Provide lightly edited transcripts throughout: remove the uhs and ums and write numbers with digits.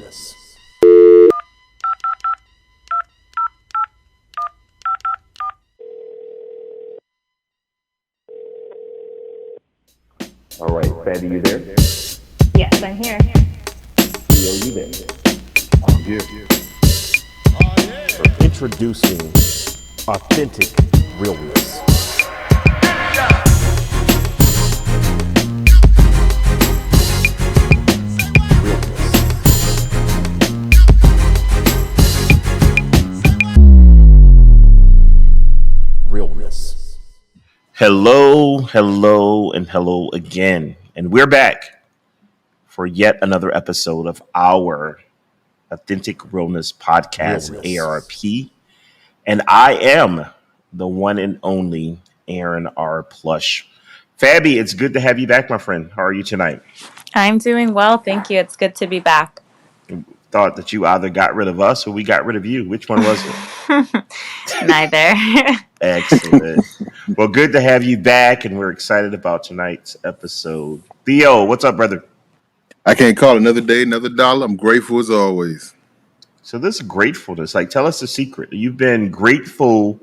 realness. All right, Fatty, you there? Yes, I'm here. Theo, you there? I'm here. We're introducing Authentic Realness. Realness. Hello, and hello again. And we're back for yet another episode of our Authentic Realness Podcast, ARP. And I am the one and only Aaron R. Plush. Fabi, it's good to have you back, my friend. How are you tonight? I'm doing well, thank you. It's good to be back. Thought that you either got rid of us or we got rid of you. Which one was it? Neither. Excellent. Well, good to have you back, and we're excited about tonight's episode. Theo, what's up, brother? I can't call it another day, another dollar. I'm grateful as always. So this gratefulness, like, tell us the secret. You've been grateful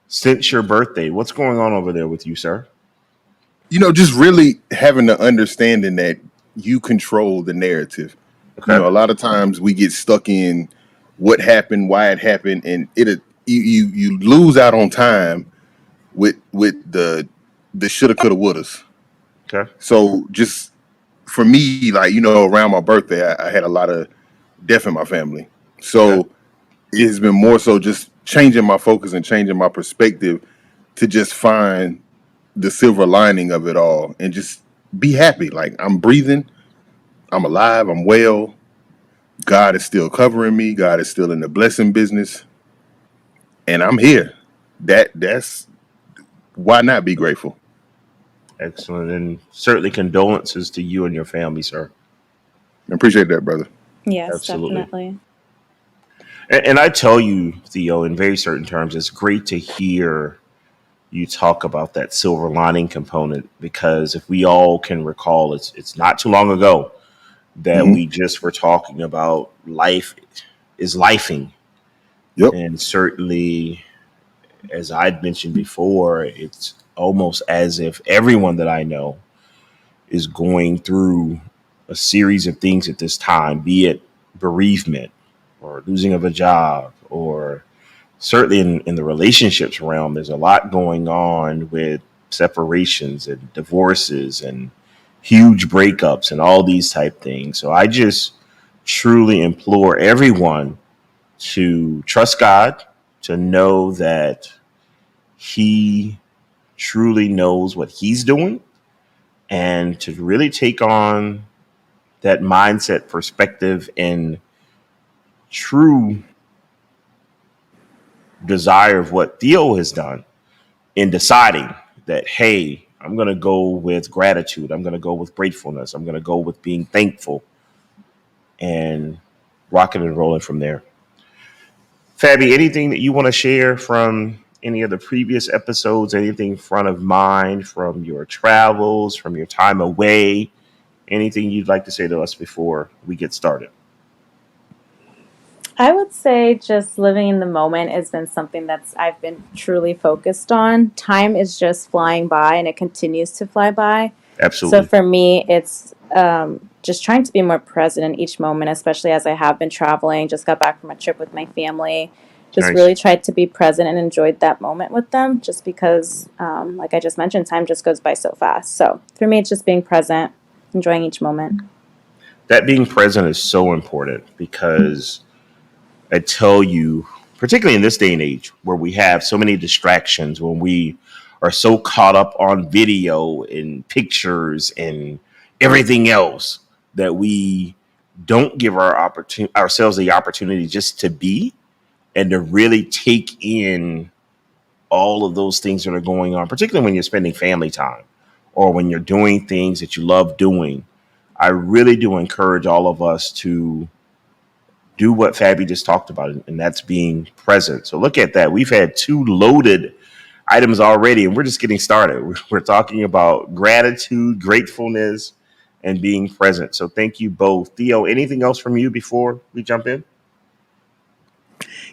since your birthday. What's going on over there with you, sir? Just really having the understanding that you control the narrative. Okay. A lot of times we get stuck in what happened, why it happened, and you lose out on time with the shoulda, coulda, wouldas. Okay. So just for me, around my birthday, I had a lot of death in my family. So it has been more so just changing my focus and changing my perspective to just find the silver lining of it all and just be happy. Like, I'm breathing, I'm alive, I'm well. God is still covering me. God is still in the blessing business. And I'm here. That's why not be grateful? Excellent. And certainly condolences to you and your family, sir. I appreciate that, brother. Yes, Absolutely. definitely. And I tell you, Theo, in very certain terms, it's great to hear you talk about that silver lining component, because if we all can recall, it's not too long ago that we just were talking about life is lifing. Yep. And certainly, as I'd mentioned before, it's almost as if everyone that I know is going through a series of things at this time, be it bereavement or losing of a job, or certainly in the relationships realm, there's a lot going on with separations and divorces and huge breakups and all these type things. So I just truly implore everyone to trust God, to know that He truly knows what He's doing, and to really take on that mindset, perspective, and true desire of what Theo has done in deciding that, hey, I'm going to go with gratitude. I'm going to go with gratefulness. I'm going to go with being thankful, and rocking and rolling from there. Fabi, anything that you want to share from any of the previous episodes, anything front of mind from your travels, from your time away, anything you'd like to say to us before we get started? I would say just living in the moment has been something I've been truly focused on. Time is just flying by, and it continues to fly by. Absolutely. So for me, it's just trying to be more present in each moment, especially as I have been traveling. Just got back from a trip with my family. Just Nice. really tried to be present and enjoyed that moment with them, just because, like I just mentioned, time just goes by so fast. So for me, it's just being present, enjoying each moment. That being present is so important, because I tell you, particularly in this day and age where we have so many distractions, when we are so caught up on video and pictures and everything else, that we don't give ourselves the opportunity just to be and to really take in all of those things that are going on, particularly when you're spending family time or when you're doing things that you love doing. I really do encourage all of us to do what Fabi just talked about, and that's being present. So look at that. We've had 2 loaded items already, and we're just getting started. We're talking about gratitude, gratefulness, and being present. So thank you both. Theo, anything else from you before we jump in?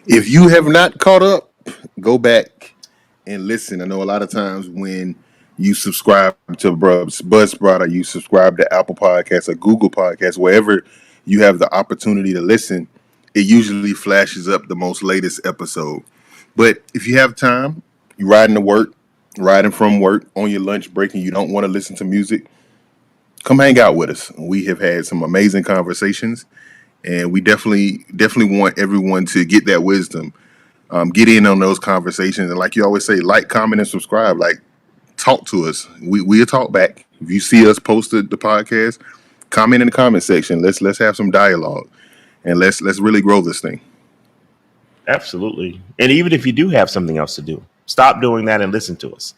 If you have not caught up, go back and listen. I know a lot of times when you subscribe to Buzzsprout, or you subscribe to Apple Podcasts or Google Podcasts, wherever you have the opportunity to listen, it usually flashes up the most latest episode. But if you have time, you're riding to work, riding from work, on your lunch break, and you don't want to listen to music, come hang out with us. We have had some amazing conversations, and we definitely want everyone to get that wisdom, get in on those conversations, and like you always say, like, comment, and subscribe. Like, talk to us. We'll talk back. If you see us post the podcast, comment in the comment section. Let's have some dialogue, and let's really grow this thing. Absolutely. And even if you do have something else to do, stop doing that and listen to us.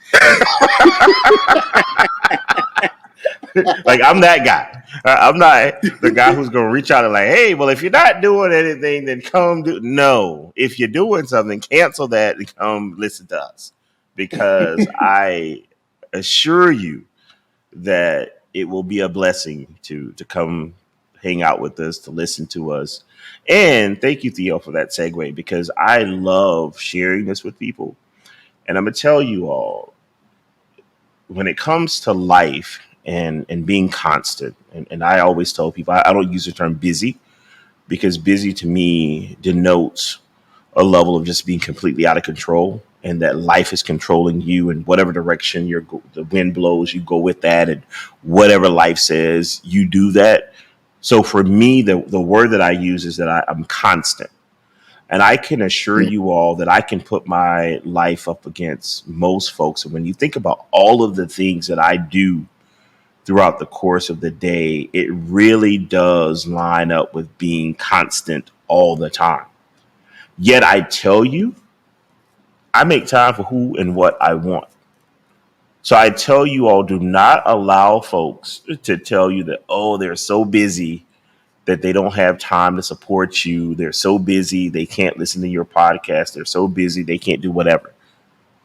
Like, I'm that guy. I'm not the guy who's going to reach out and like, hey, well, if you're not doing anything, then come do. No, if you're doing something, cancel that and come listen to us, because I assure you that it will be a blessing to come hang out with us, to listen to us. And thank you, Theo, for that segue, because I love sharing this with people. And I'm going to tell you all, when it comes to life and being constant, and I always tell people, I don't use the term busy, because busy to me denotes a level of just being completely out of control, and that life is controlling you in whatever direction the wind blows, you go with that, and whatever life says, you do that. So for me, the word that I use is that I'm constant. And I can assure you all that I can put my life up against most folks. And when you think about all of the things that I do throughout the course of the day, it really does line up with being constant all the time. Yet I tell you, I make time for who and what I want. So I tell you all, do not allow folks to tell you that, oh, they're so busy that they don't have time to support you. They're so busy, they can't listen to your podcast. They're so busy, they can't do whatever.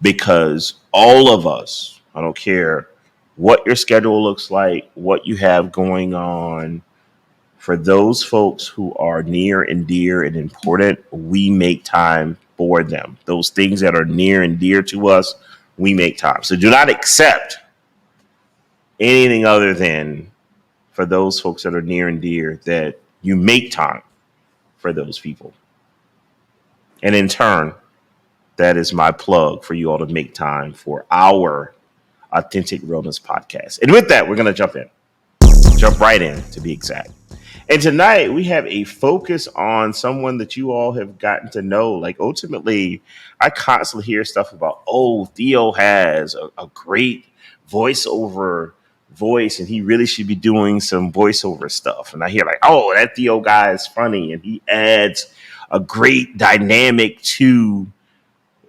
Because all of us, I don't care what your schedule looks like, what you have going on, for those folks who are near and dear and important, we make time for them. Those things that are near and dear to us, we make time. So do not accept anything other than, for those folks that are near and dear, that you make time for those people. And in turn, that is my plug for you all to make time for our Authentic Realness Podcast. And with that, we're going to jump right in, to be exact. And tonight we have a focus on someone that you all have gotten to know. Like, ultimately, I constantly hear stuff about, oh, Theo has a great voiceover voice and he really should be doing some voiceover stuff. And I hear like, oh, that Theo guy is funny and he adds a great dynamic to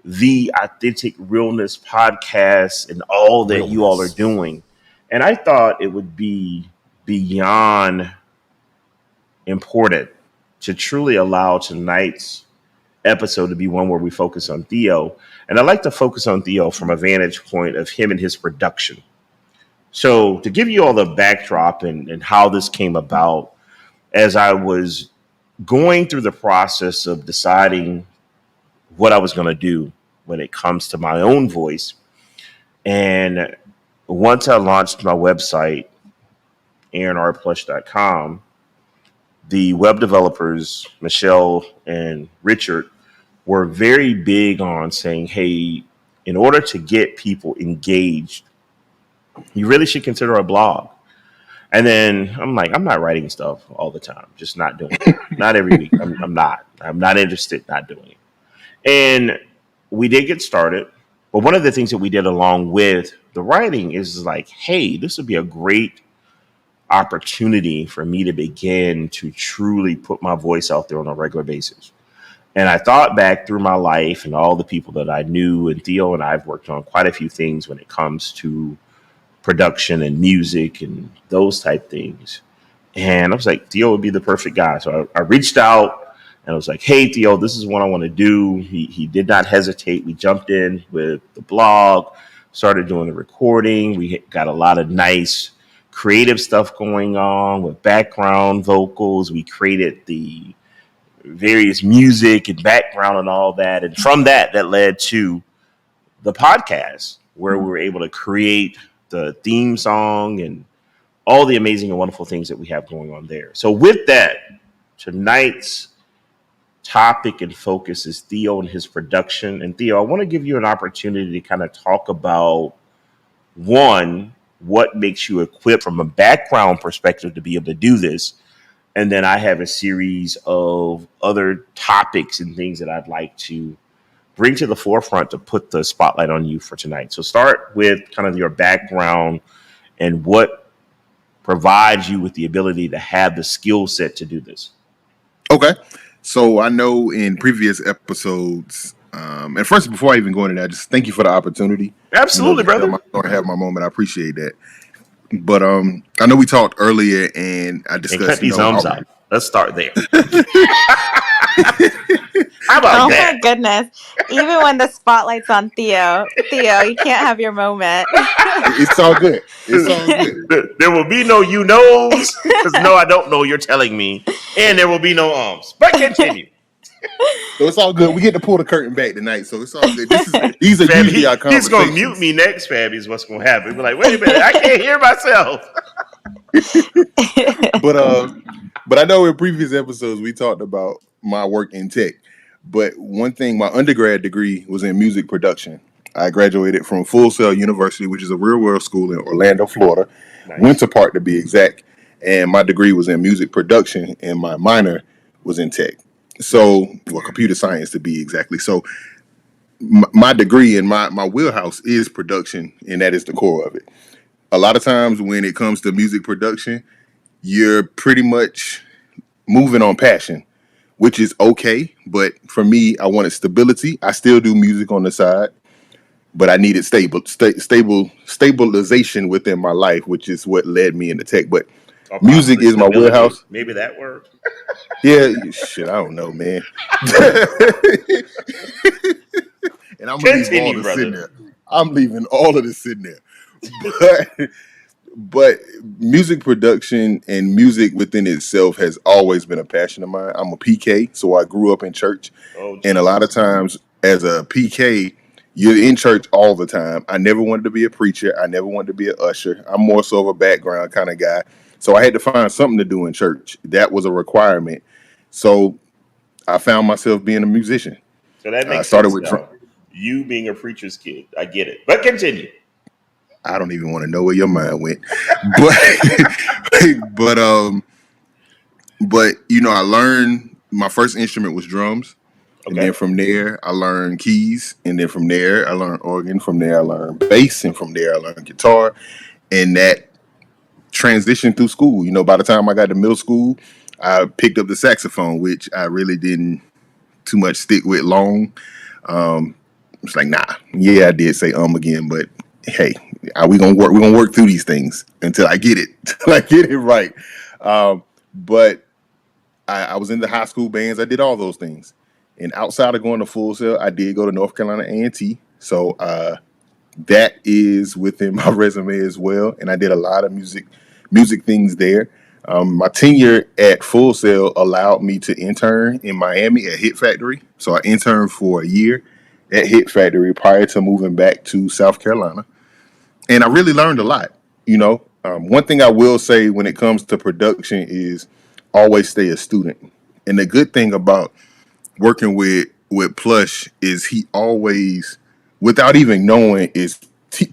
the Authentic Realness Podcast and all that you all are doing. And I thought it would be beyond important to truly allow tonight's episode to be one where we focus on Theo. And I like to focus on Theo from a vantage point of him and his production. So to give you all the backdrop and how this came about, as I was going through the process of deciding what I was going to do when it comes to my own voice, and once I launched my website, AaronRPlush.com, the web developers, Michelle and Richard, were very big on saying, hey, in order to get people engaged, you really should consider a blog. And then I'm like, I'm not writing stuff all the time, just not doing it. Not every week. I'm not interested, not doing it. And we did get started. But one of the things that we did along with the writing is like, hey, this would be a great opportunity for me to begin to truly put my voice out there on a regular basis. And I thought back through my life and all the people that I knew, and Theo and I have worked on quite a few things when it comes to production and music and those type things. And I was like, Theo would be the perfect guy. So I reached out and I was like, hey, Theo, this is what I want to do. He did not hesitate. We jumped in with the blog, started doing the recording. We got a lot of nice creative stuff going on with background vocals. We created the various music and background and all that. And from that led to the podcast, where we were able to create the theme song and all the amazing and wonderful things that we have going on there. So with that, tonight's topic and focus is Theo and his production. And Theo, I want to give you an opportunity to kind of talk about, one, what makes you equipped from a background perspective to be able to do this. And then I have a series of other topics and things that I'd like to bring to the forefront to put the spotlight on you for tonight. So start with kind of your background and what provides you with the ability to have the skill set to do this. Okay. So I know in previous episodes, and first, before I even go into that, just thank you for the opportunity. Absolutely, brother. I'm going to have my moment. I appreciate that. But I know we talked earlier, and I discussed. And cut these thumbs out. Let's start there. How about that? My goodness. Even when the spotlight's on Theo, you can't have your moment. It's all good. It's all good. There will be no you knows, because no, I don't know, you're telling me. And there will be no arms. But continue. So it's all good. We get to pull the curtain back tonight, so it's all good. These are Fab, usually our conversations. He's going to mute me next, Fab, is what's going to happen. We're like, wait a minute, I can't hear myself. But I know in previous episodes we talked about my work in tech. But one thing, my undergrad degree was in music production. I graduated from Full Sail University, which is a real world school in Orlando, Florida, nice. Winter Park to be exact. And my degree was in music production, and my minor was in tech. So, well, computer science to be exactly. So my degree and my wheelhouse is production, and that is the core of it. A lot of times when it comes to music production, you're pretty much moving on passion, which is okay. But for me, I wanted stability. I still do music on the side, but I needed stabilization within my life, which is what led me into tech. But music is my wheelhouse. Maybe that word. Yeah, shit, I don't know, man. And I'm leaving all this sitting there. I'm leaving all of this sitting there. But music production and music within itself has always been a passion of mine. I'm a PK, so I grew up in church. And a lot of times as a PK, you're in church all the time. I never wanted to be a preacher. I never wanted to be an usher. I'm more so of a background kind of guy. So I had to find something to do in church. That was a requirement. So I found myself being a musician. So that makes sense. You being a preacher's kid. I get it. But continue. I don't even want to know where your mind went. But you know, I learned my first instrument was drums. Okay. And then from there, I learned keys. And then from there, I learned organ. From there, I learned bass. And from there, I learned guitar. And that transitioned through school. You know, by the time I got to middle school, I picked up the saxophone, which I really didn't too much stick with long. It's like, nah. Yeah, I did say again, but hey, we're gonna work through these things until I get it. Till I get it right. But I was in the high school bands. I did all those things. And outside of going to Full Sail, I did go to North Carolina A&T. So that is within my resume as well. And I did a lot of music things there. My tenure at Full Sail allowed me to intern in Miami at Hit Factory. So I interned for a year at Hit Factory prior to moving back to South Carolina. And I really learned a lot. You know, one thing I will say when it comes to production is always stay a student. And the good thing about working with Plush is he always, without even knowing, is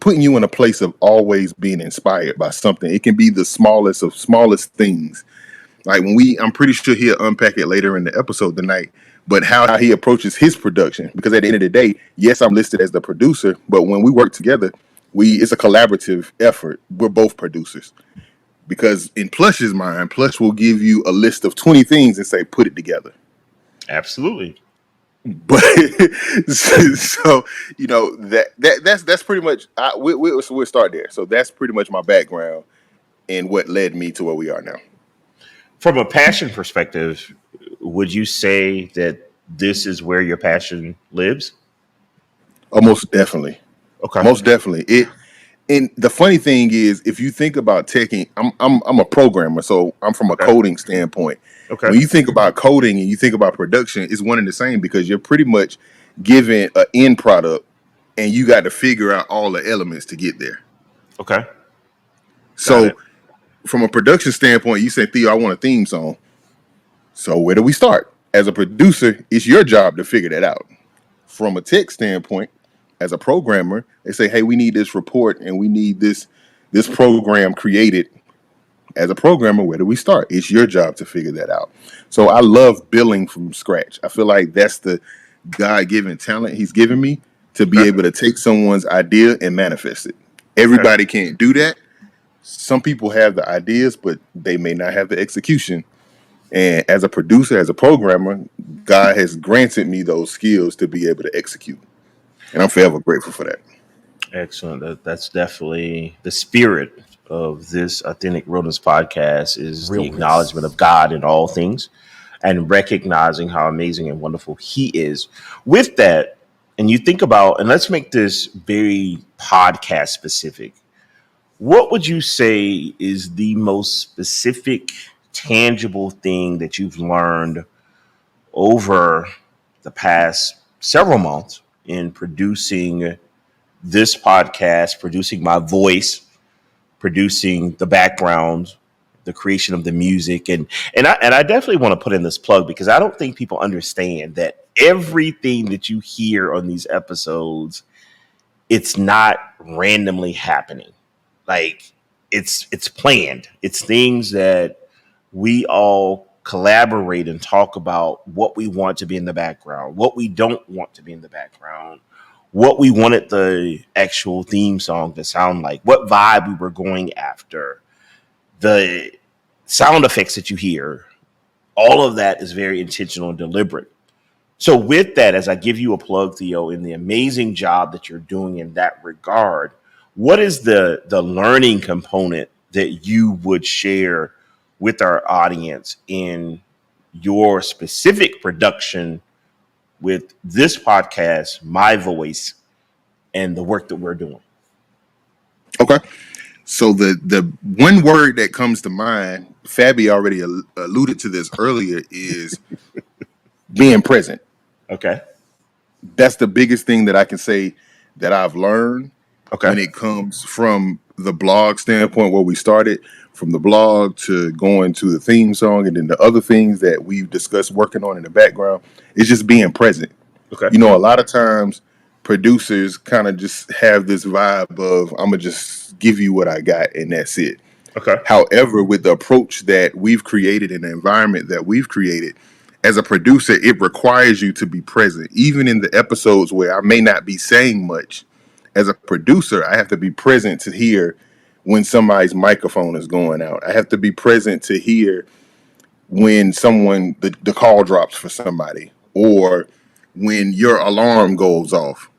putting you in a place of always being inspired by something. It can be the smallest of smallest things. Like I'm pretty sure he'll unpack it later in the episode tonight, but how he approaches his production. Because at the end of the day, yes, I'm listed as the producer, but when we work together, it's a collaborative effort. We're both producers. Because in Plush's mind, Plush will give you a list of 20 things and say, put it together. Absolutely. But so you know that's pretty much we'll start there. So that's pretty much my background and what led me to where we are now. From a passion perspective, would you say that this is where your passion lives? Oh, most definitely. Okay. Most definitely. And the funny thing is, if you think about teching, I'm a programmer, so I'm from a Okay. coding standpoint. Okay. When you think about coding and you think about production, it's one and the same because you're pretty much given an end product, and you got to figure out all the elements to get there. Okay. Got So, it. from a production standpoint, you say, Theo, I want a theme song. So, where do we start? As a producer, it's your job to figure that out. From a tech standpoint, as a programmer, they say, hey, we need this report and we need this program created. As a programmer, where do we start? It's your job to figure that out. So I love building from scratch. I feel like that's the God-given talent he's given me to be Okay. able to take someone's idea and manifest it. Okay. Everybody can't do that. Some people have the ideas, but they may not have the execution. And as a producer, as a programmer, God has granted me those skills to be able to execute. And I'm forever grateful for that. Excellent. That's definitely the spirit of this Authentic Realness podcast is the acknowledgement of God in all things and recognizing how amazing and wonderful he is. With that, and you think about, and let's make this very podcast specific. What would you say is the most specific, tangible thing that you've learned over the past several months in producing this podcast, producing my voice, producing the background, the creation of the music, and I definitely want to put in this plug because I don't think people understand that everything that you hear on these episodes, it's not randomly happening. Like it's planned. It's things that we all collaborate and talk about what we want to be in the background, what we don't want to be in the background, what we wanted the actual theme song to sound like, what vibe we were going after, the sound effects that you hear. All of that is very intentional and deliberate. So, with that, as I give you a plug, Theo, in the amazing job that you're doing in that regard, what is the learning component that you would share with our audience in your specific production with this podcast, my voice, and the work that we're doing? Okay. So the one word that comes to mind, Fabi already alluded to this earlier, is being present. Okay. That's the biggest thing that I can say that I've learned Okay. when it comes from the blog standpoint, where we started, from the blog to going to the theme song and then the other things that we've discussed working on in the background. It's just being present. Okay. You know, a lot of times producers kind of just have this vibe of, I'm going to just give you what I got and that's it. Okay. However, with the approach that we've created and the environment that we've created, as a producer, it requires you to be present. Even in the episodes where I may not be saying much, as a producer, I have to be present to hear when somebody's microphone is going out. I have to be present to hear when the call drops for somebody, or when your alarm goes off.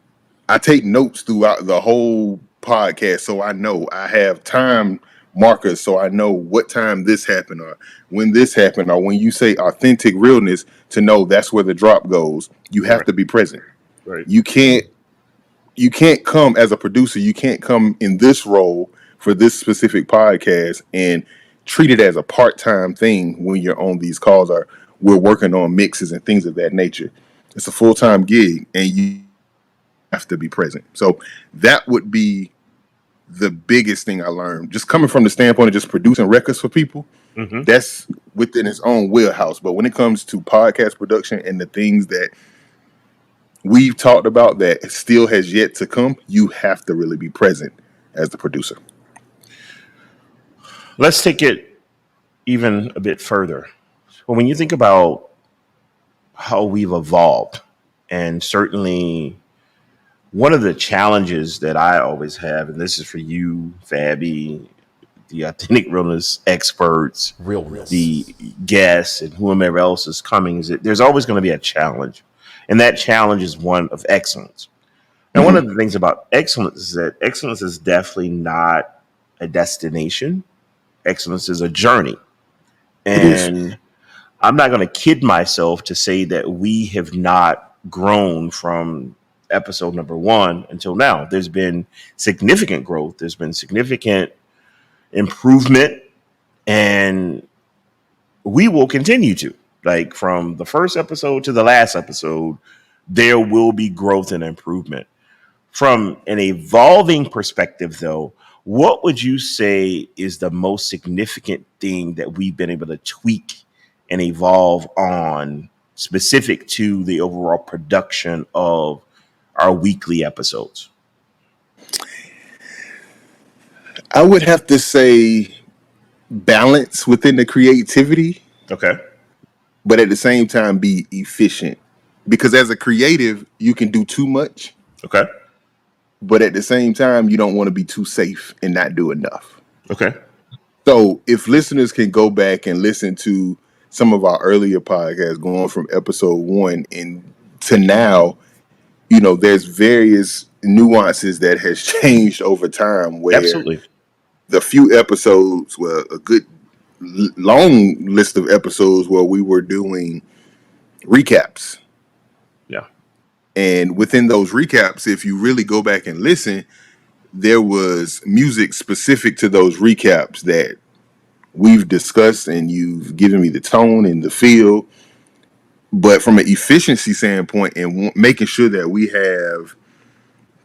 I take notes throughout the whole podcast, so I know I have time markers, so I know what time this happened, or when this happened, or when you say authentic realness, to know that's where the drop goes. You have Right. to be present. Right. You can't come as a producer. You can't come in this role for this specific podcast and treat it as a part-time thing when you're on these calls, or we're working on mixes and things of that nature. It's a full-time gig, and you have to be present. So that would be the biggest thing I learned, just coming from the standpoint of just producing records for people. Mm-hmm. That's within its own wheelhouse. But when it comes to podcast production and the things that we've talked about that still has yet to come, you have to really be present as the producer. Let's take it even a bit further. Well, when you think about how we've evolved, and certainly one of the challenges that I always have, and this is for you, Fabi, the authentic realness experts, the guests, and whomever else is coming, is that there's always going to be a challenge. And that challenge is one of excellence. And one of the things about excellence is that excellence is definitely not a destination. Excellence is a journey. And I'm not going to kid myself to say that we have not grown from episode number 1 until now. There's been significant growth. There's been significant improvement, and we will continue to. Like from the first episode to the last episode, there will be growth and improvement. From an evolving perspective, though, what would you say is the most significant thing that we've been able to tweak and evolve on specific to the overall production of our weekly episodes? I would have to say balance within the creativity, Okay. but at the same time be efficient. Because as a creative, you can do too much, Okay. but at the same time, you don't want to be too safe and not do enough. Okay. So if listeners can go back and listen to some of our earlier podcasts, going from episode 1 and to now, there's various nuances that has changed over time, where Absolutely. the few episodes were a good long list of episodes where we were doing recaps. Yeah. And within those recaps, if you really go back and listen, there was music specific to those recaps that we've discussed, and you've given me the tone and the feel. But from an efficiency standpoint and making sure that we have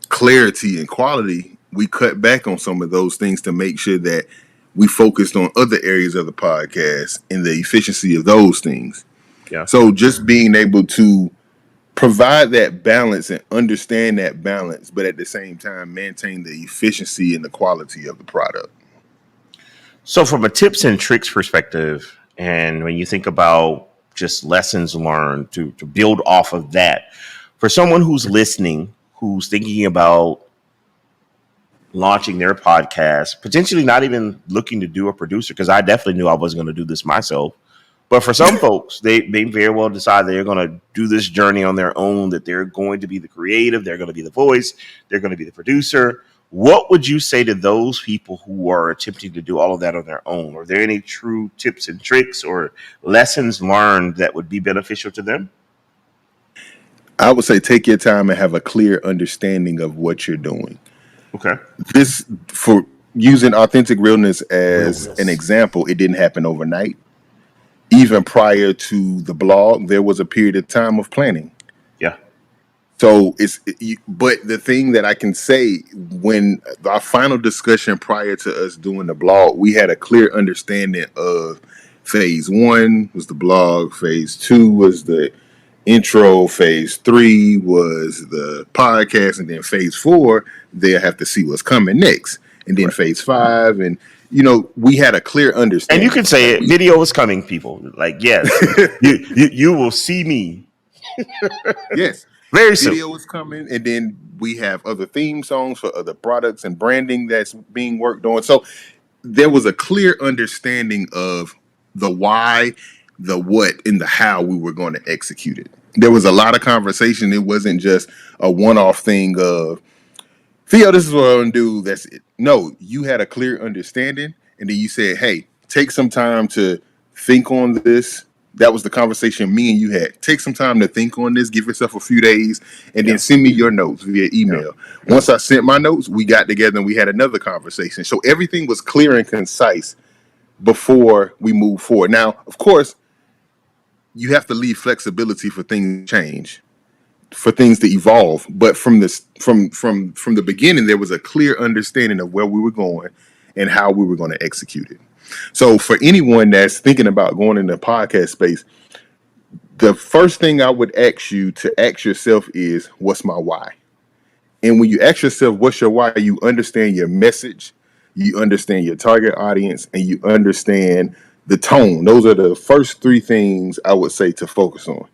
clarity and quality, we cut back on some of those things to make sure that we focused on other areas of the podcast and the efficiency of those things. Yeah. So just being able to provide that balance and understand that balance, but at the same time maintain the efficiency and the quality of the product. So from a tips and tricks perspective, and when you think about just lessons learned to build off of that, for someone who's listening, who's thinking about launching their podcast, potentially not even looking to do a producer, because I definitely knew I wasn't going to do this myself. But for some folks, they very well decide they're going to do this journey on their own, that they're going to be the creative, they're going to be the voice, they're going to be the producer. What would you say to those people who are attempting to do all of that on their own? Are there any true tips and tricks or lessons learned that would be beneficial to them? I would say take your time and have a clear understanding of what you're doing. Okay. This, for using Authentic Realness as an example, it didn't happen overnight. Even prior to the blog, there was a period of time of planning. Yeah. So but the thing that I can say, when our final discussion prior to us doing the blog, we had a clear understanding of phase 1 was the blog, phase 2 was the intro, phase 3 was the podcast, and then phase 4, they'll have to see what's coming next. And then phase 5, and we had a clear understanding. And you can say it, video is coming, people. Like, yes, you will see me. Yes. Very soon. Video is coming, and then we have other theme songs for other products and branding that's being worked on. So there was a clear understanding of the why, the what, and the how we were going to execute it. There was a lot of conversation. It wasn't just a one-off thing of, Theo, this is what I'm going to do. That's it. No, you had a clear understanding, and then you said, hey, take some time to think on this. That was the conversation me and you had. Take some time to think on this, give yourself a few days, and then send me your notes via email. Yeah. Once I sent my notes, we got together and we had another conversation. So everything was clear and concise before we moved forward. Now, of course, you have to leave flexibility for things to change, for things to evolve. But from the beginning, there was a clear understanding of where we were going and how we were going to execute it. So for anyone that's thinking about going into the podcast space, the first thing I would ask you to ask yourself is, what's my why? And when you ask yourself, what's your why, you understand your message, you understand your target audience, and you understand the tone. Those are the first 3 things I would say to focus on.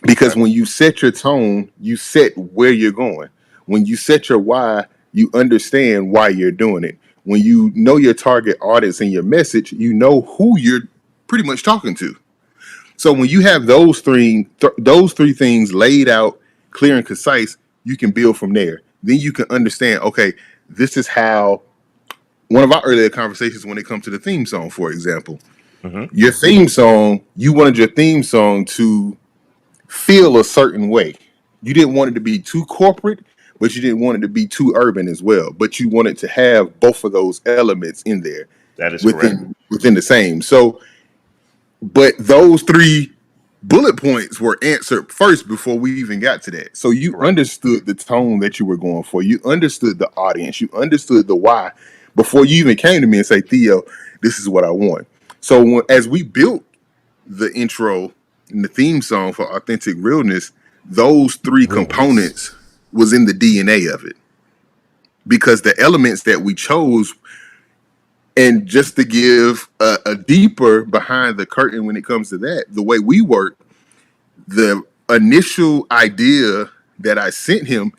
Because when you set your tone, you set where you're going. When you set your why, you understand why you're doing it. When you know your target audience and your message, you know who you're pretty much talking to. So when you have those three things laid out, clear and concise, you can build from there. Then you can understand, okay, this is how, one of our earlier conversations when it comes to the theme song, for example, your theme song, you wanted your theme song to feel a certain way. You didn't want it to be too corporate, but you didn't want it to be too urban as well. But you wanted to have both of those elements in there That is correct. within the same. So, but those three bullet points were answered first before we even got to that. So you Correct. understood the tone that you were going for. You understood the audience. You understood the why before you even came to me and say, Theo, this is what I want. So as we built the intro and the theme song for Authentic Realness, those three components was in the DNA of it, because the elements that we chose, and just to give a deeper behind the curtain when it comes to that, the way we work, the initial idea that I sent him,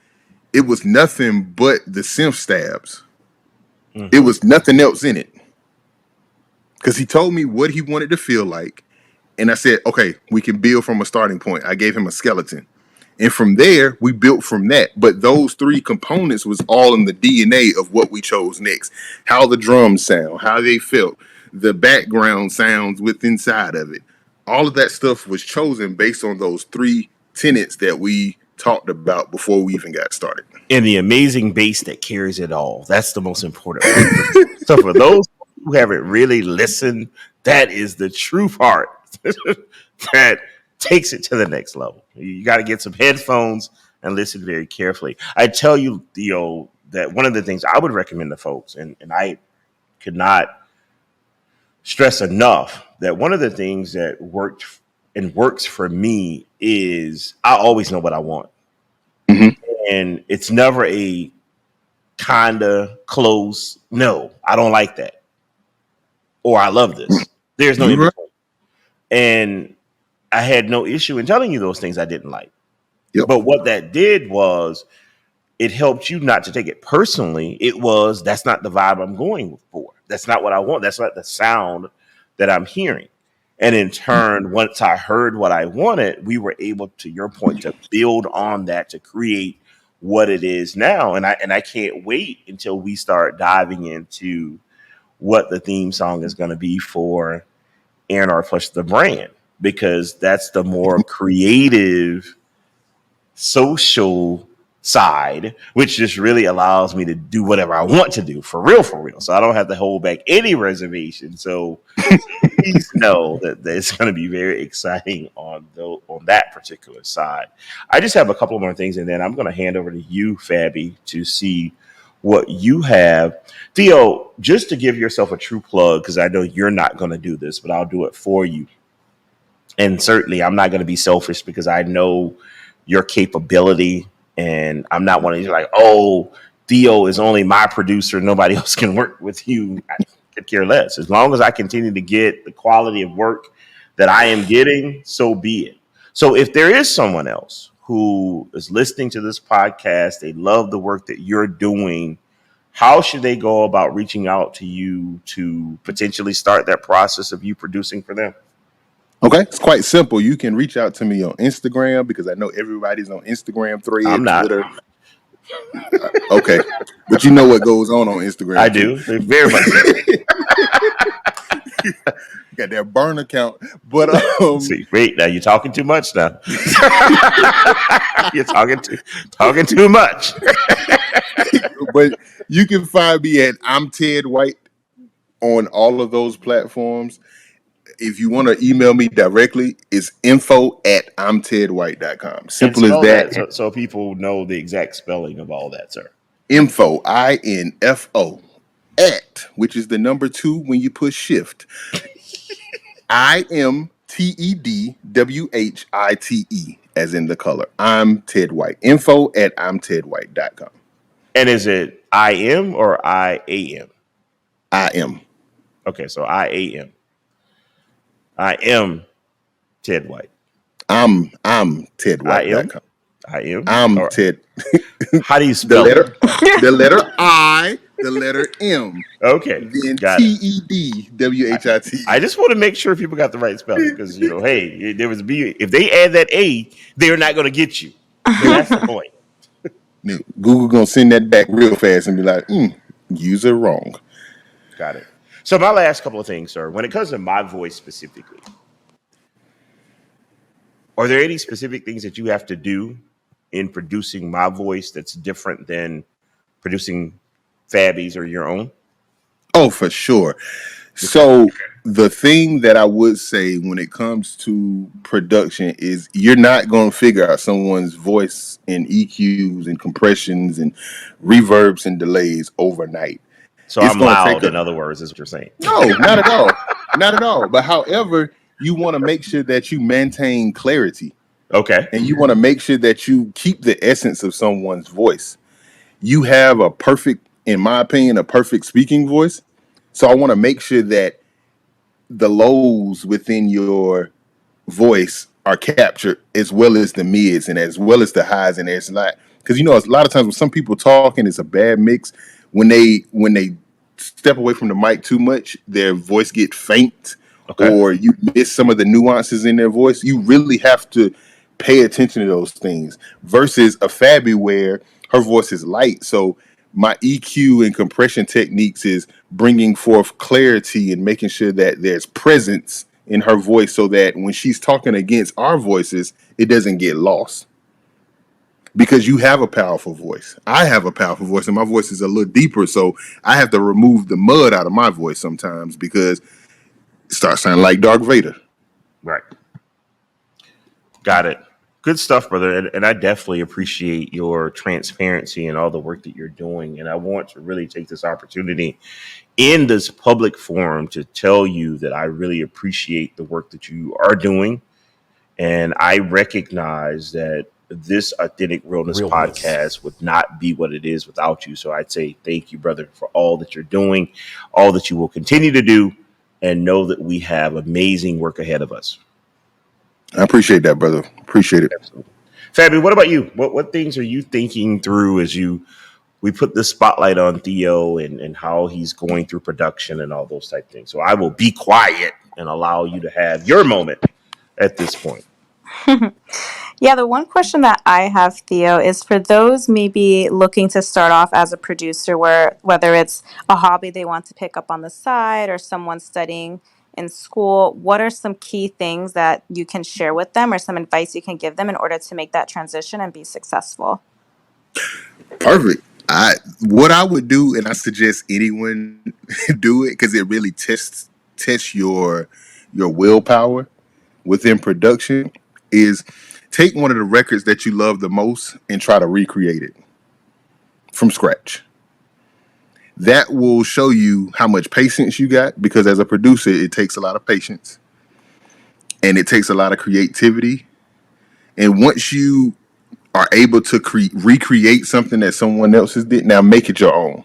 it was nothing but the synth stabs. Mhm. It was nothing else in it, because he told me what he wanted to feel like. And I said, okay, we can build from a starting point. I gave him a skeleton. And from there, we built from that. But those three components was all in the DNA of what we chose next. How the drums sound, how they felt, the background sounds with inside of it. All of that stuff was chosen based on those three tenets that we talked about before we even got started. And the amazing bass that carries it all. That's the most important part. So for those who haven't really listened, that is the true part that takes it to the next level. You got to get some headphones and listen very carefully. I tell you, Theo, that one of the things I would recommend to folks, and I could not stress enough that one of the things that worked and works for me is I always know what I want. Mhm. And it's never a kinda close, no, I don't like that, or I love this. There's no in You're right. between. And I had no issue in telling you those things I didn't like. Yep. But what that did was it helped you not to take it personally. It was, that's not the vibe I'm going for. That's not what I want. That's not the sound that I'm hearing. And in turn, once I heard what I wanted, we were able, to your point, to build on that to create what it is now. And I can't wait until we start diving into what the theme song is going to be for A&R Plush the brand, because that's the more creative, social side, which just really allows me to do whatever I want to do for real, for real. So I don't have to hold back any reservation. So please know that it's going to be very exciting on that particular side. I just have a couple more things, and then I'm going to hand over to you, Fabi, to see what you have. Theo, just to give yourself a true plug, because I know you're not going to do this, but I'll do it for you. And certainly I'm not going to be selfish, because I know your capability, and I'm not one of you like, oh, Theo is only my producer, nobody else can work with you. I could care less. As long as I continue to get the quality of work that I am getting, so be it. So if there is someone else who is listening to this podcast, they love the work that you're doing, how should they go about reaching out to you to potentially start that process of you producing for them? Okay, it's quite simple. You can reach out to me on Instagram, because I know everybody's on Instagram, I'm Thread, not. Twitter. Okay, but you know what goes on Instagram. I too. do. Very much so. Got that burn account, but See, wait, now you're talking too much now. You're talking too much. but you can find me at I'm Ted White on all of those platforms. If you want to email me directly, it's info@imtedwhite.com. And Simple as spell that. that so people know the exact spelling of all that, sir. Info, INFO, at, which is the number 2 when you push shift. IMTEDWHITE, as in the color. I'm Ted White. Info@imtedwhite.com. And is it IM or IAM? I am. Okay, so IAM. I am Ted White. I'm I tedwhite.com. am. I'm Or Ted. how do you the spell letter it? the letter I, the letter M, Okay, then got it. TEDWHITE. I just want to make sure people got the right spelling, because hey, there was B. If they add that A, they're not going to get you. So that's the point. Google gonna send that back real fast and be like, user wrong. Got it. So my last couple of things, sir. When it comes to my voice specifically, are there any specific things that you have to do in producing my voice that's different than producing Fabby's or your own? Oh, for sure. Okay. So the thing that I would say when it comes to production is you're not going to figure out someone's voice and EQs and compressions and reverbs and delays overnight. So It's I'm going to take loud, a in other words, is what you're saying. no, not at all. Not at all. But however, you want to make sure that you maintain clarity Okay. and you want to make sure that you keep the essence of someone's voice. You have a perfect, in my opinion, a perfect speaking voice. So I want to make sure that the lows within your voice are captured as well as the mids and as well as the highs. And it's not because a lot of times when some people talking, it's a bad mix. When they step away from the mic too much, their voice get faint, Okay. or you miss some of the nuances in their voice. You really have to pay attention to those things versus a Fabby where her voice is light. So my EQ and compression techniques is bringing forth clarity and making sure that there's presence in her voice so that when she's talking against our voices, it doesn't get lost. Because you have a powerful voice. I have a powerful voice, and my voice is a little deeper. So I have to remove the mud out of my voice sometimes because it starts sounding like Darth Vader. Right. Got it. Good stuff, brother. And I definitely appreciate your transparency and all the work that you're doing. And I want to really take this opportunity in this public forum to tell you that I really appreciate the work that you are doing. And I recognize that this Authentic Realness podcast would not be what it is without you. So I'd say thank you, brother, for all that you're doing, all that you will continue to do, and know that we have amazing work ahead of us. I appreciate that, brother. Appreciate it. Absolutely. Fabi, what about you? What things are you thinking through as we put the spotlight on Theo and how he's going through production and all those type things? So I will be quiet and allow you to have your moment at this point. Yeah, the one question that I have, Theo, is for those maybe looking to start off as a producer, where whether it's a hobby they want to pick up on the side or someone studying in school, what are some key things that you can share with them or some advice you can give them in order to make that transition and be successful? Perfect. What I would do, and I suggest anyone do it because it really tests your willpower within production, is take one of the records that you love the most and try to recreate it from scratch. That will show you how much patience you got, because as a producer, it takes a lot of patience and it takes a lot of creativity. And once you are able to recreate something that someone else has did, now make it your own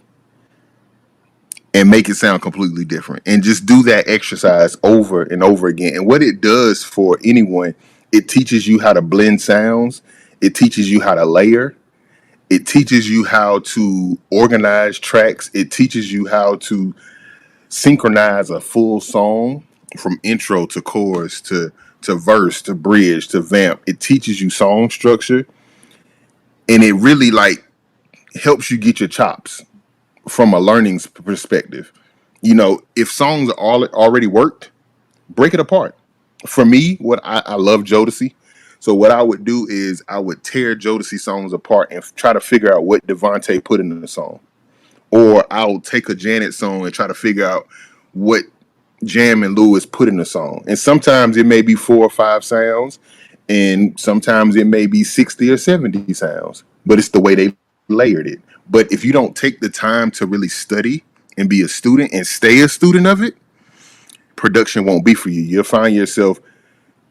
and make it sound completely different. And just do that exercise over and over again. And what it does for anyone, it teaches you how to blend sounds. It teaches you how to layer. It teaches you how to organize tracks. It teaches you how to synchronize a full song from intro to chorus to verse to bridge to vamp. It teaches you song structure, and it really helps you get your chops from a learning perspective. If songs are already worked, break it apart. For me, what I love Jodeci. So what I would do is I would tear Jodeci songs apart and try to figure out what Devontae put in the song. Or I'll take a Janet song and try to figure out what Jam and Lewis put in the song. And sometimes it may be 4 or 5 sounds, and sometimes it may be 60 or 70 sounds, but it's the way they layered it. But if you don't take the time to really study and be a student and stay a student of it, production won't be for you. You'll find yourself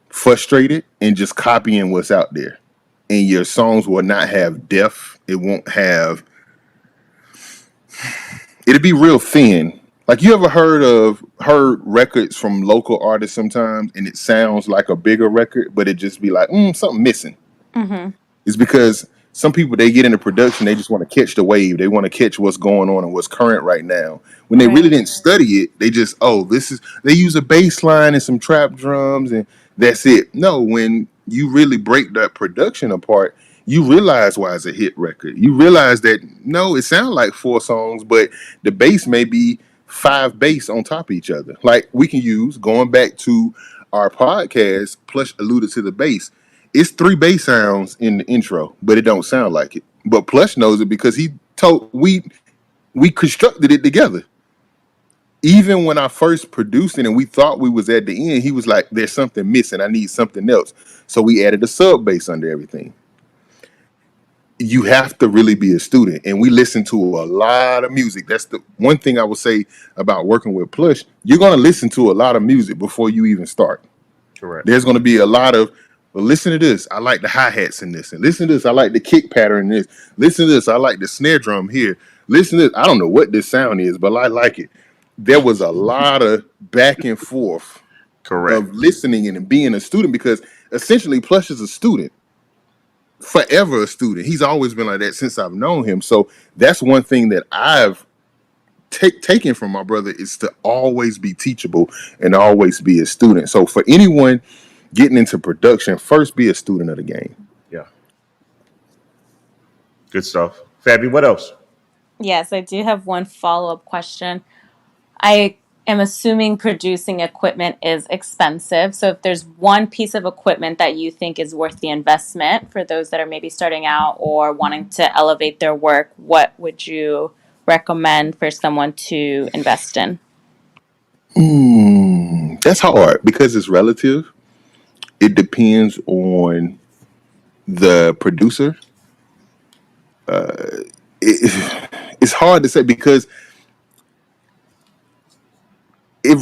frustrated and just copying what's out there. And your songs will not have depth. It'll be real thin. Like, you ever heard records from local artists sometimes and it sounds like a bigger record, but it just be like, something missing. Mm-hmm. It's because some people, they get into production, they just want to catch the wave. They want to catch what's going on and what's current right now. When they really didn't study it, they just, they use a bass line and some trap drums and that's it. No, when you really break that production apart, you realize why it's a hit record. You realize that, no, it sounds like 4 songs, but the bass may be 5 bass on top of each other. Like, we can use, going back to our podcast, Plush alluded to the bass. If you take 5 bass, you can use 5 bass on top of each other. Like, we can use, going back to our podcast, Plush alluded to the bass. If you take 5 bass, you can use 5 bass on top of each other. Like, we can use, going back to our podcast, Plush alluded to the bass. If It's three bass sounds in the intro, but it don't sound like it. But Plush knows it because he told we constructed it together. Even when I first produced it and we thought we was at the end, he was like, "There's something missing. I need something else." So we added a sub bass under everything. You have to really be a student, and we listen to a lot of music. That's the one thing I would say about working with Plush. You're going to listen to a lot of music before you even start. Correct. There's going to be a lot of, well, listen to this. I like the hi-hats in this. And listen to this. I like the kick pattern in this. Listen to this. I like the snare drum here. Listen to this. I don't know what this sound is, but I like it. There was a lot of back and forth Correct. of listening and being a student, because essentially Plush is a student, forever a student. He's always been like that since I've known him. So that's one thing that I've taken from my brother, is to always be teachable and always be a student. So for anyone getting into production, first be a student of the game. Yeah. Good stuff. Fabi, what else? Yes, I do have one follow-up question. I am assuming producing equipment is expensive. So if there's one piece of equipment that you think is worth the investment for those that are maybe starting out or wanting to elevate their work, what would you recommend for someone to invest in? That's hard because it's relative. It depends on the producer. It's hard to say because it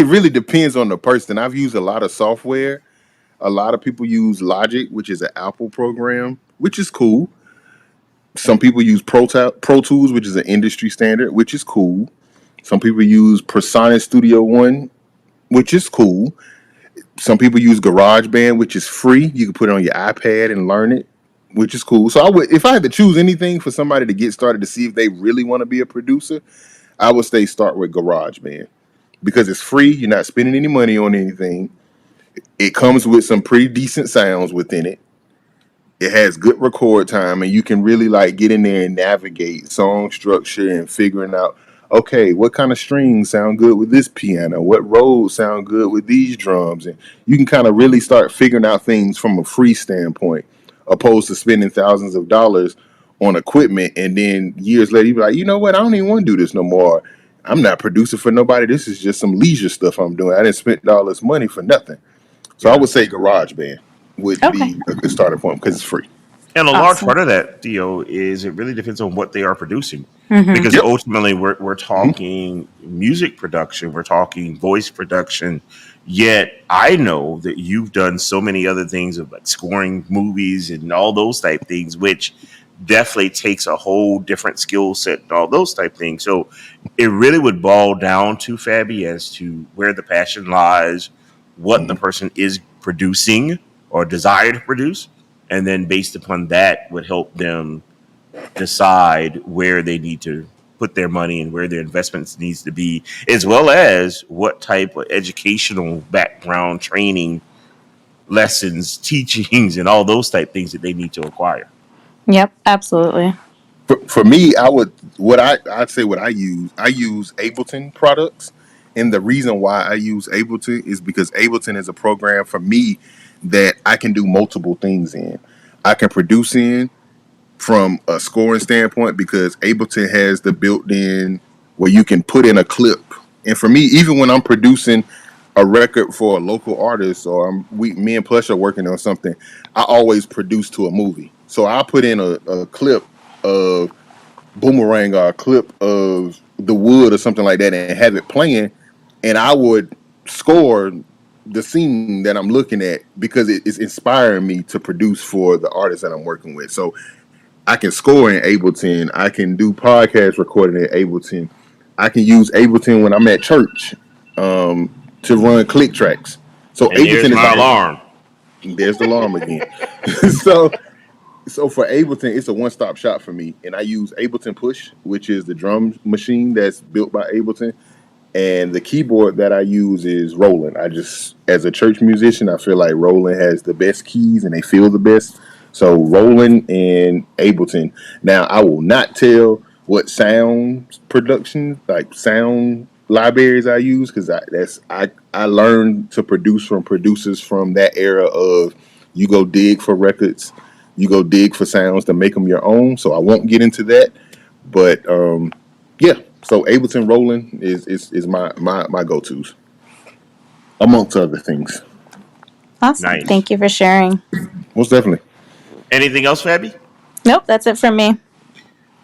really depends on the person. I've used a lot of software. A lot of people use Logic, which is an Apple program, which is cool. Some people use Pro Tools, which is an industry standard, which is cool. Some people use Persona Studio One, which is cool. Some people use GarageBand, which is free. You can put it on your iPad and learn it, which is cool. So I would, if I had to choose anything for somebody to get started to see if they really want to be a producer, I would say start with GarageBand because it's free. You're not spending any money on anything. It comes with some pretty decent sounds within it. It has good record time, and you can really like get in there and navigate song structure and figuring out, okay, what kind of strings sound good with this piano, what roads sound good with these drums, and you can kind of really start figuring out things from a free standpoint, opposed to spending thousands of dollars on equipment, and then years later you be like, you know what, I don't even want to do this no more. I'm not producing for nobody. This is just some leisure stuff I'm doing. I didn't spend all this money for nothing. So I Yeah. would say GarageBand would Okay. be a good starting point because it's free. And a large Awesome. part of that, Theo, is it really depends on what they are producing. Mm-hmm. Because Yep. ultimately we're Mhm. talking music production, we're talking voice production. Yet I know that you've done so many other things of like scoring movies and all those type things, which definitely takes a whole different skill set and all those type things. So it really would boil down to Fabi as to where the passion lies, what the Mhm. person is producing or desire to produce, and then based upon that would help them decide where they need to put their money and where their investments needs to be, as well as what type of educational background, training, lessons, teachings, and all those type things that they need to acquire. Yep, absolutely. For me, I'd say what I use Ableton products, and the reason why I use Ableton is because Ableton is a program for me that I can do multiple things in. I can produce in from a scoring standpoint because Ableton has the built-in where you can put in a clip. And for me, even when I'm producing a record for a local artist or me and Plush are working on something, I always produce to a movie. So I put in a clip of Boomerang or a clip of The Wood or something like that and have it playing, and I would score the scene that I'm looking at because it's inspiring me to produce for the artist that I'm working with. So I can score in Ableton. I can do podcast recording in Ableton. I can use Ableton when I'm at church to run click tracks. So And there's Ableton is my like, alarm. there's the alarm again. so so for Ableton, it's a one-stop shop for me. And I use Ableton Push, which is the drum machine that's built by Ableton. And the keyboard that I use is Roland. As a church musician, I feel like Roland has the best keys and they feel the best. So Roland and Ableton. Now, I will not tell what sound production, like sound libraries I use, because I learned to produce from producers from that era of You go dig for records. You go dig for sounds to make them your own. So I won't get into that. But yeah. So Ableton Rolling is my go tos amongst other things. Awesome. Nice. Thank you for sharing. Most definitely. Anything else, Fabi? Nope, that's it from me.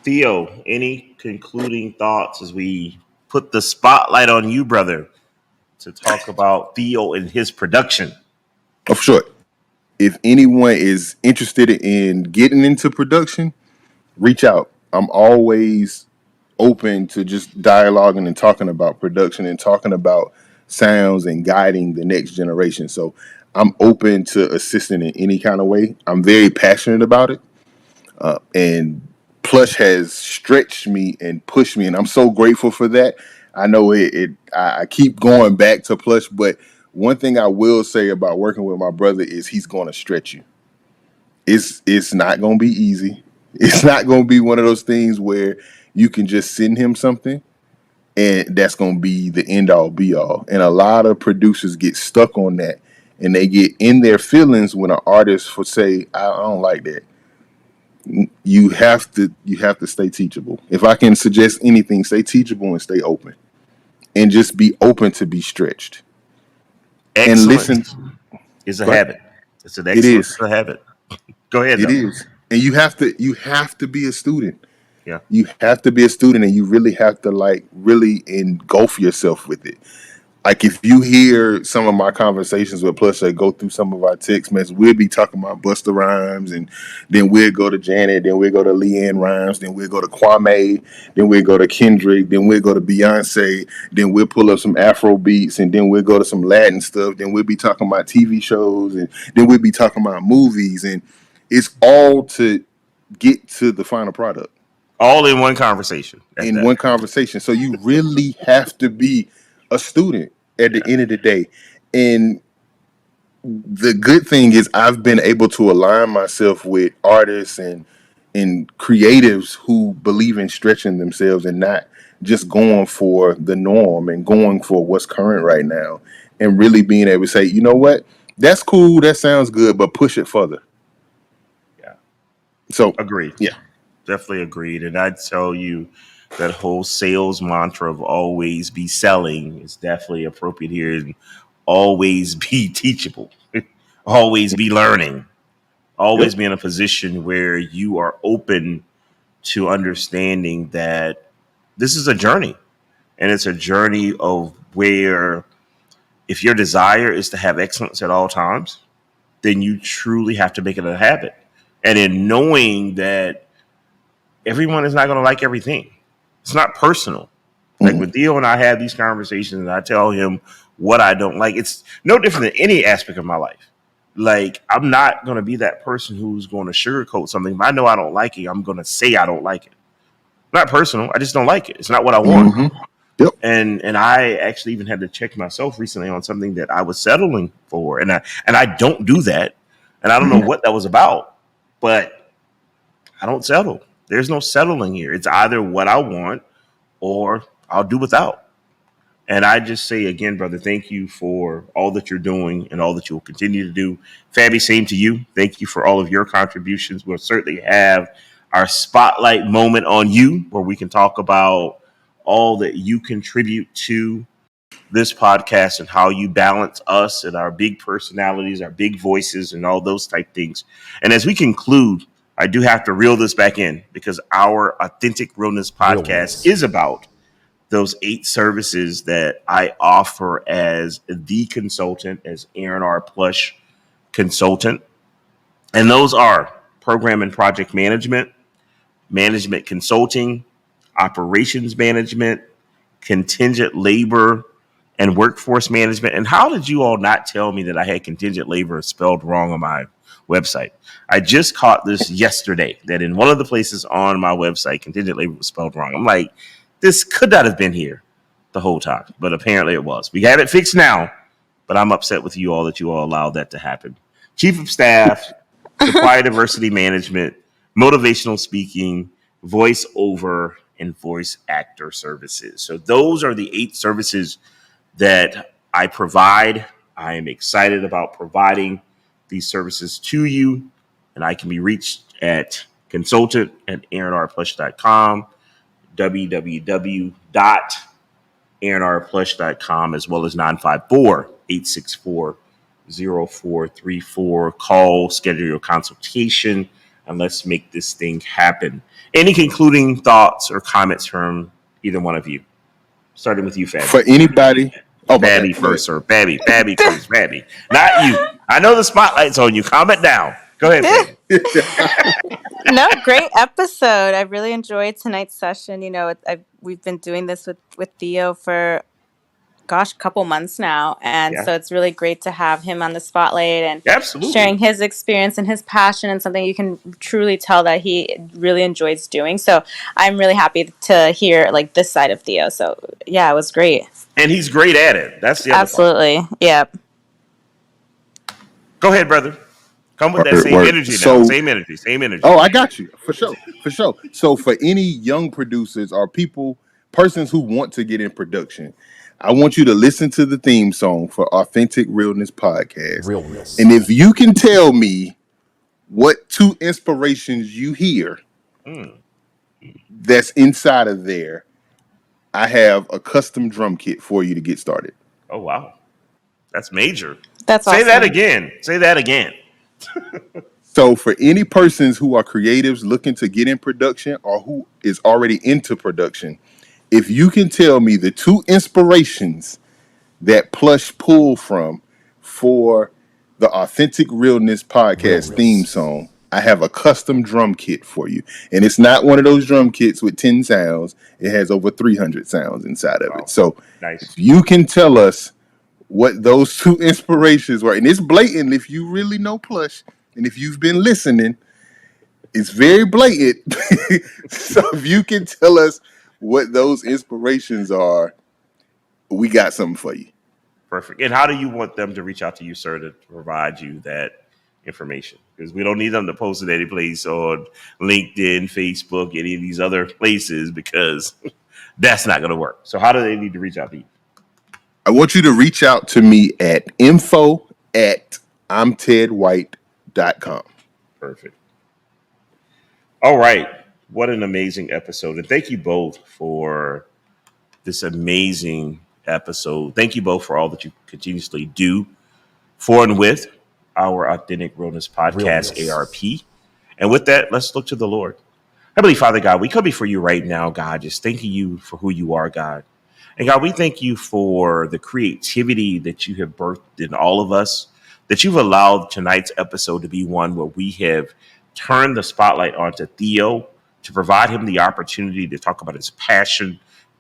Theo, any concluding thoughts as we put the spotlight on you, brother, to talk about Theo and his production? Oh, for sure. If anyone is interested in getting into production, reach out. I'm always open to just dialoguing and talking about production and talking about sounds and guiding the next generation. So I'm open to assisting in any kind of way. I'm very passionate about it. And Plush has stretched me and pushed me, and I'm so grateful for that. I know I keep going back to Plush, but one thing I will say about working with my brother is he's going to stretch you. It's not going to be easy. It's not going to be one of those things where you can just send him something and that's going to be the end all be all. And a lot of producers get stuck on that, and they get in their feelings when an artist will say, I don't like that. You have to stay teachable. If I can suggest anything, stay teachable and stay open, and just be open to be stretched and listen. Excellence is a Go ahead. habit. It's an It excellence is. a habit. Go ahead, It though. is. And you have to be a student. Yeah. You have to be a student, and you really have to like really engulf yourself with it. Like if you hear some of my conversations with Plush, I go through some of our text messages, we'll be talking about Busta Rhymes, and then we'll go to Janet, then we'll go to Leanne Rhymes, then we'll go to Kwame, then we'll go to Kendrick, then we'll go to Beyonce, then we'll pull up some Afro beats, and then we'll go to some Latin stuff, then we'll be talking about TV shows, and then we'll be talking about movies, and it's all to get to the final product All in one conversation at in that. one conversation. So you really have to be a student at the Yeah. end of the day. And the good thing is I've been able to align myself with artists and creatives who believe in stretching themselves and not just going for the norm and going for what's current right now, and really being able to say, you know what, that's cool, that sounds good, but push it further. Yeah. So Agreed. yeah. Definitely agreed. And I'd tell you that whole sales mantra of always be selling is definitely appropriate here, and always be teachable, always be learning, Yep. always be in a position where you are open to understanding that this is a journey, and it's a journey of where if your desire is to have excellence at all times, then you truly have to make it a habit. And in knowing that everyone is not going to like everything, it's not personal. Like Mhm. when Theo and I have these conversations and I tell him what I don't like, it's no different than any aspect of my life. Like I'm not going to be that person who's going to sugarcoat something. If I know I don't like it, I'm going to say I don't like it. Not personal. I just don't like it. It's not what I want. Mhm. Yep. And I actually even had to check myself recently on something that I was settling for, and I don't do that, and I don't know Mhm. what that was about, but I don't settle. There's no settling here. It's either what I want or I'll do without. And I just say again, brother, thank you for all that you're doing and all that you'll continue to do. Fabi, same to you. Thank you for all of your contributions. We'll certainly have our spotlight moment on you where we can talk about all that you contribute to this podcast and how you balance us and our big personalities, our big voices, and all those type things. And as we conclude, I do have to reel this back in because our Authentic Realness podcast Realness. is about those 8 services that I offer as the consultant, as Aaron R. Plush consultant. And those are program and project management, management consulting, operations management, contingent labor, and workforce management. And how did you all not tell me that I had contingent labor spelled wrong on my website? I just caught this yesterday that in one of the places on my website, contingent labor was spelled wrong. I'm like, this could not have been here the whole time, but apparently it was. We have it fixed now, but I'm upset with you all that you all allowed that to happen. Chief of staff, supplier diversity management, motivational speaking, voiceover, and voice actor services. So those are the 8 services that I provide. I am excited about providing these services to you. And I can be reached at consultant@aaronrplush.com, www.aaronrplush.com, as well as 954-864-0434. Call, schedule your consultation, and let's make this thing happen. Any concluding thoughts or comments from either one of you? Starting with you, For Fabby. anybody, oh my Babby bad. Go ahead. first, sir. Babby first. Babby, not you. I know the spotlight's on you. Calm it down. Go ahead, Fabby. No, great episode. I really enjoyed tonight's session. We've been doing this with Theo for, gosh, a couple months now. And Yeah, so it's really great to have him on the spotlight and absolutely. sharing his experience and his passion, and something you can truly tell that he really enjoys doing. So I'm really happy to hear like this side of Theo. So yeah, it was great. And he's great at it. That's the other part. Absolutely. Yeah. Go ahead, brother. Come with that Word, same word. energy now. So, Same energy. Same energy. oh, I got you for sure, for sure. So, for any young producers or persons who want to get in production, I want you to listen to the theme song for Authentic Realness Podcast. Realness. And if you can tell me what two inspirations you hear that's inside of there, I have a custom drum kit for you to get started. Oh, wow. That's major. That's Say awesome. that again. Say that again. So for any persons who are creatives looking to get in production or who is already into production, if you can tell me the two inspirations that Plush pulled from for the Authentic Realness Podcast theme song, I have a custom drum kit for you. And it's not one of those drum kits with 10 sounds. It has over 300 sounds inside of it. So Nice. if you can tell us what those two inspirations were, and it's blatant if you really know Plush, and if you've been listening, it's very blatant. So if you can tell us what those inspirations are, we got something for you. Perfect. And how do you want them to reach out to you, sir, to provide you that information? Because we don't need them to post it any place on LinkedIn, Facebook, any of these other places, because that's not going to work. So how do they need to reach out to you? I want you to reach out to me at info@imtedwhite.com. Perfect. All right. What an amazing episode. And thank you both for this amazing episode. Thank you both for all that you continuously do for and with our Authentic Realness Podcast, ARP. And with that, let's look to the Lord. Heavenly Father, God, we come before you right now, God, just thanking you for who you are, God. And God, we thank you for the creativity that you have birthed in all of us, that you've allowed tonight's episode to be one where we have turned the spotlight onto Theo to provide him the opportunity to talk about his passion.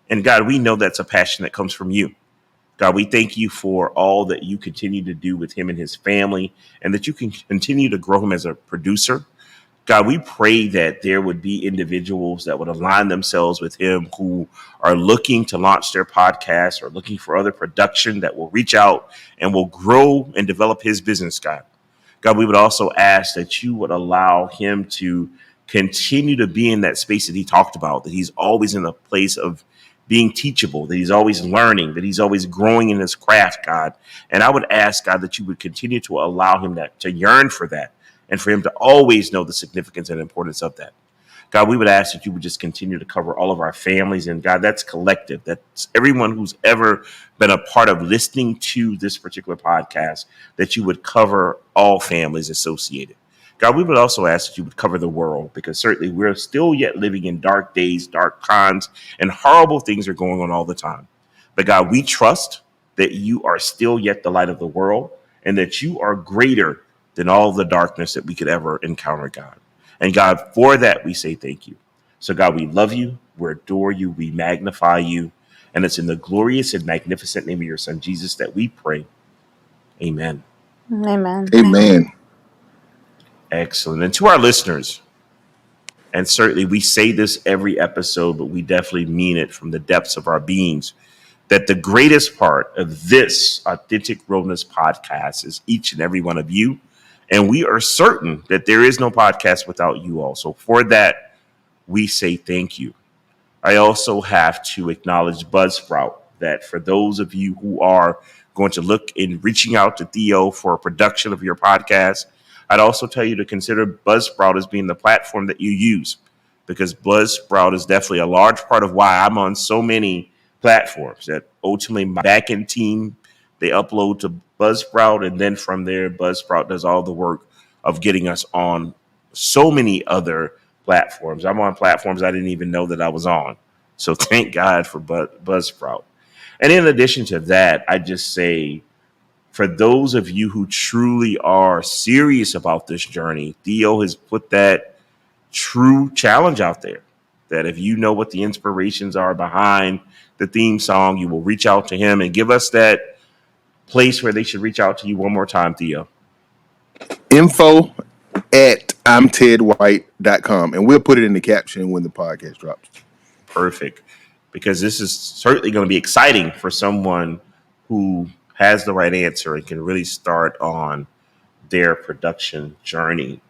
And God, we know that's a passion that comes from you. God, we thank you for all that you continue to do with him and his family, and that you can continue to grow him as a producer. God, we pray that there would be individuals that would align themselves with him who are looking to launch their podcast or looking for other production that will reach out and will grow and develop his business, God. God, we would also ask that you would allow him to continue to be in that space that he talked about, that he's always in a place of being teachable, that he's always learning, that he's always growing in his craft, God. And I would ask, God, that you would continue to allow him to yearn for that, and for him to always know the significance and importance of that. God, we would ask that you would just continue to cover all of our families. And God, that's collective. That's everyone who's ever been a part of listening to this particular podcast, that you would cover all families associated. God, we would also ask that you would cover the world, because certainly we're still yet living in dark days, dark times, and horrible things are going on all the time. But God, we trust that you are still yet the light of the world, and that you are greater than all the darkness that we could ever encounter, God. And God, for that, we say thank you. So God, we love you, we adore you, we magnify you. And it's in the glorious and magnificent name of your son, Jesus, that we pray. Amen. Amen. Amen. Excellent. And to our listeners, and certainly we say this every episode, but we definitely mean it from the depths of our beings, that the greatest part of this Authentic Realness Podcast is each and every one of you. And we are certain that there is no podcast without you all. So for that, we say thank you. I also have to acknowledge Buzzsprout, that for those of you who are going to look in reaching out to Theo for a production of your podcast, I'd also tell you to consider Buzzsprout as being the platform that you use, because Buzzsprout is definitely a large part of why I'm on so many platforms. That ultimately my backend team, they upload to Buzzsprout, and then from there, Buzzsprout does all the work of getting us on so many other platforms. I'm on platforms I didn't even know that I was on. So thank God for Buzzsprout. And in addition to that, I just say, for those of you who truly are serious about this journey, Theo has put that true challenge out there, that if you know what the inspirations are behind the theme song, you will reach out to him, and give us that place where they should reach out to you one more time, Theo. Info at I'mTedWhite.com. And we'll put it in the caption when the podcast drops. Perfect. Because this is certainly going to be exciting for someone who has the right answer and can really start on their production journey.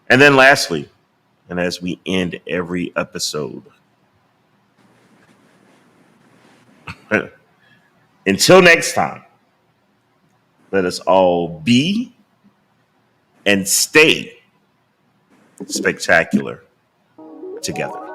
And then lastly, and as we end every episode, until next time, let us all be and stay spectacular together.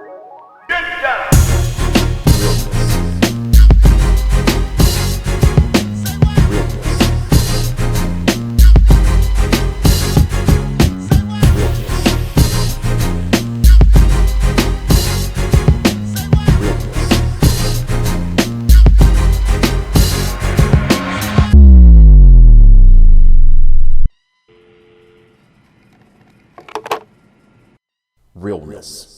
Realness.